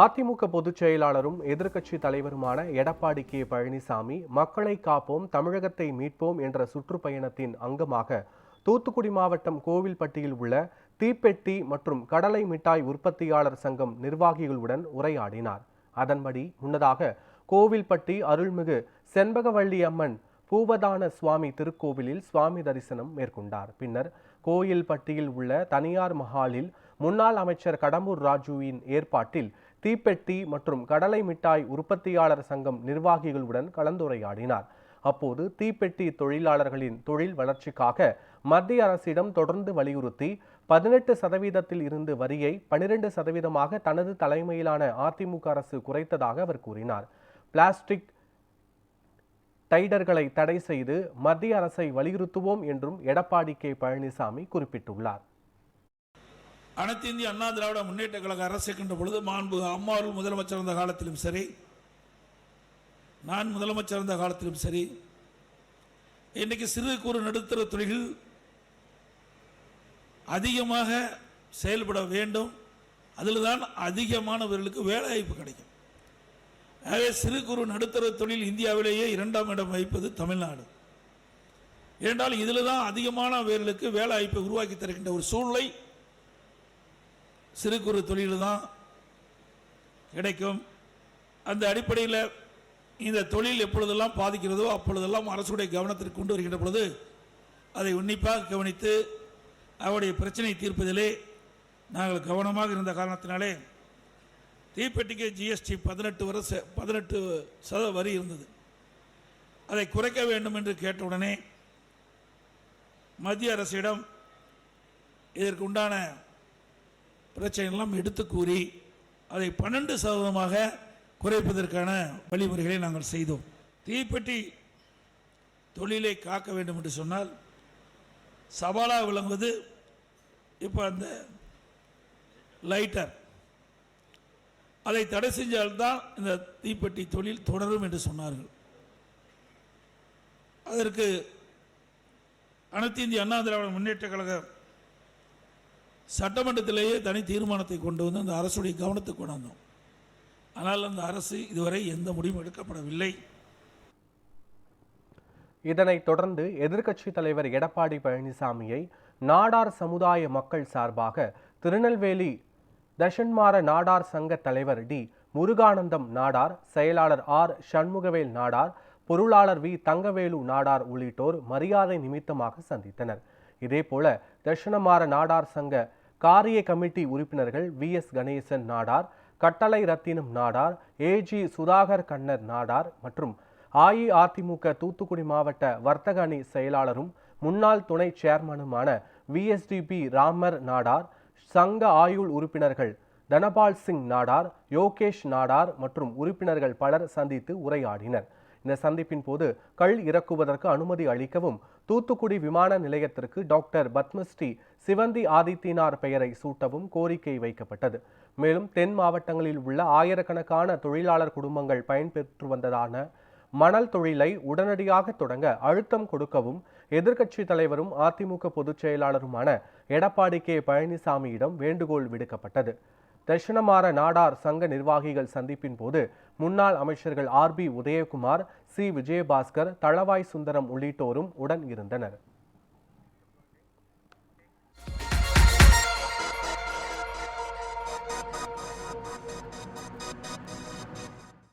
அதிமுக பொதுச் செயலாளரும் எதிர்க்கட்சி தலைவருமான எடப்பாடி கே பழனிசாமி மக்களை காப்போம் தமிழகத்தை மீட்போம் என்ற சுற்றுப்பயணத்தின் அங்கமாக தூத்துக்குடி மாவட்டம் கோவில்பட்டியில் உள்ள தீப்பெட்டி மற்றும் கடலை மிட்டாய் உற்பத்தியாளர் சங்கம் நிர்வாகிகளுடன் உரையாடினார். அதன்படி முன்னதாக கோவில்பட்டி அருள்மிகு செண்பகவள்ளி அம்மன் பூவதான சுவாமி திருக்கோவிலில் சுவாமி தரிசனம் மேற்கொண்டார். பின்னர் கோயில்பட்டியில் உள்ள தனியார் மஹாலில் முன்னாள் அமைச்சர் கடம்பூர் ராஜுவின் ஏற்பாட்டில் தீப்பெட்டி மற்றும் கடலை மிட்டாய் உற்பத்தியாளர் சங்கம் நிர்வாகிகளுடன் கலந்துரையாடினார். அப்போது தீப்பெட்டி தொழிலாளர்களின் தொழில் வளர்ச்சிக்காக மத்திய அரசிடம் தொடர்ந்து வலியுறுத்தி 18% இருந்து வரியை 12% தனது தலைமையிலான அதிமுக அரசு குறைத்ததாக அவர் கூறினார். பிளாஸ்டிக் டைடர்களை தடை செய்து மத்திய அரசை வலியுறுத்துவோம் என்றும் எடப்பாடி கே பழனிசாமி குறிப்பிட்டுள்ளார். அனைத்து இந்திய அண்ணா திராவிட முன்னேற்ற கழக அரசு இருக்கின்ற பொழுது மாண்பு அம்மாவர்கள் முதலமைச்சர் இருந்த காலத்திலும் சரி, நான் முதலமைச்சர் இருந்த காலத்திலும் சரி, இன்றைக்கு சிறு குறு நடுத்தர தொழில்கள் அதிகமாக செயல்பட வேண்டும். அதில் தான் அதிகமானவர்களுக்கு வேலை வாய்ப்பு கிடைக்கும். ஆகவே சிறு குறு நடுத்தர தொழில் இந்தியாவிலேயே 2ஆம் இடம் வகிப்பது தமிழ்நாடு. ஏனென்றால் இதில் தான் அதிகமானவர்களுக்கு வேலை வாய்ப்பை உருவாக்கி தருகின்ற ஒரு சூழ்நிலை சிறு குறு தொழில் தான் கிடைக்கும். அந்த அடிப்படையில் இந்த தொழில் எப்பொழுதெல்லாம் பாதிக்கிறதோ அப்பொழுதெல்லாம் அரசுடைய கவனத்திற்கு கொண்டு வருகின்ற பொழுது அதை உன்னிப்பாக கவனித்து அவருடைய பிரச்சனையை தீர்ப்பதிலே நாங்கள் கவனமாக இருந்த காரணத்தினாலே தீப்பெட்டிக்கு ஜிஎஸ்டி 18% வரி இருந்தது. அதை குறைக்க வேண்டும் என்று கேட்டவுடனே மத்திய அரசிடம் இதற்கு உண்டான பிரச்சனைகளெல்லாம் எடுத்து கூறி அதை 12% குறைப்பதற்கான வழிமுறைகளை நாங்கள் செய்தோம். தீப்பெட்டி தொழிலை காக்க வேண்டும் என்று சொன்னால் சவாலாக விளங்குவது இப்போ அந்த லைட்டர், அதை தடை செஞ்சால்தான் இந்த தீப்பெட்டி தொழில் தொடரும் என்று சொன்னார்கள். அதற்கு அனைத்து இந்திய அண்ணா திராவிட முன்னேற்ற கழக சட்டமன்றத்திலேயே தனி தீர்மானத்தை கொண்டு வந்து அந்த அரசுடைய கவனத்துக்கு கொண்டாந்தோம். ஆனால் அந்த அரசு இதுவரை எந்த முடிவும் எடுக்கப்படவில்லை. இதனைத் தொடர்ந்து எதிர்க்கட்சி தலைவர் எடப்பாடி பழனிசாமியை நாடார் சமுதாய மக்கள் சார்பாக திருநெல்வேலி தஷன்மார நாடார் சங்க தலைவர் டி முருகானந்தம் நாடார், செயலாளர் ஆர் சண்முகவேல் நாடார், பொருளாளர் வி தங்கவேலு நாடார் உள்ளிட்டோர் மரியாதை நிமித்தமாக சந்தித்தனர். இதேபோல தஷனமார நாடார் சங்க காரிய கமிட்டி உறுப்பினர்கள் VS கணேசன் நாடார், கட்டளை ரத்தினம் நாடார், AG சுதாகர் கண்ணர் நாடார் மற்றும் அஇஅதிமுக தூத்துக்குடி மாவட்ட வர்த்தக அணி செயலாளரும் முன்னாள் துணை சேர்மனுமான VSDP ராமர் நாடார், சங்க ஆயுள் உறுப்பினர்கள் தனபால் சிங் நாடார், யோகேஷ் நாடார் மற்றும் உறுப்பினர்கள் பலர் சந்தித்து உரையாடினர். இந்த சந்திப்பின் போது கள் இறக்குவதற்கு அனுமதி அளிக்கவும் தூத்துக்குடி விமான நிலையத்திற்கு டாக்டர் பத்மஸ்ரீ சிவந்தி ஆதித்தினார் பெயரை சூட்டவும் கோரிக்கை வைக்கப்பட்டது. மேலும் தென் மாவட்டங்களில் உள்ள ஆயிரக்கணக்கான தொழிலாளர் குடும்பங்கள் பயன்பெற்று வந்ததான மணல் தொழிலை உடனடியாக தொடங்க அழுத்தம் கொடுக்கவும் எதிர்க்கட்சி தலைவரும் அதிமுக பொதுச் செயலாளருமான எடப்பாடி கே பழனிசாமியிடம் வேண்டுகோள் விடுக்கப்பட்டது. தஷனமார நாடார் சங்க நிர்வாகிகள் சந்திப்பின் போது முன்னாள் அமைச்சர்கள் RB உதயகுமார், C விஜயபாஸ்கர், தளவாய் சுந்தரம் உள்ளிட்டோரும் உடன் இருந்தனர்.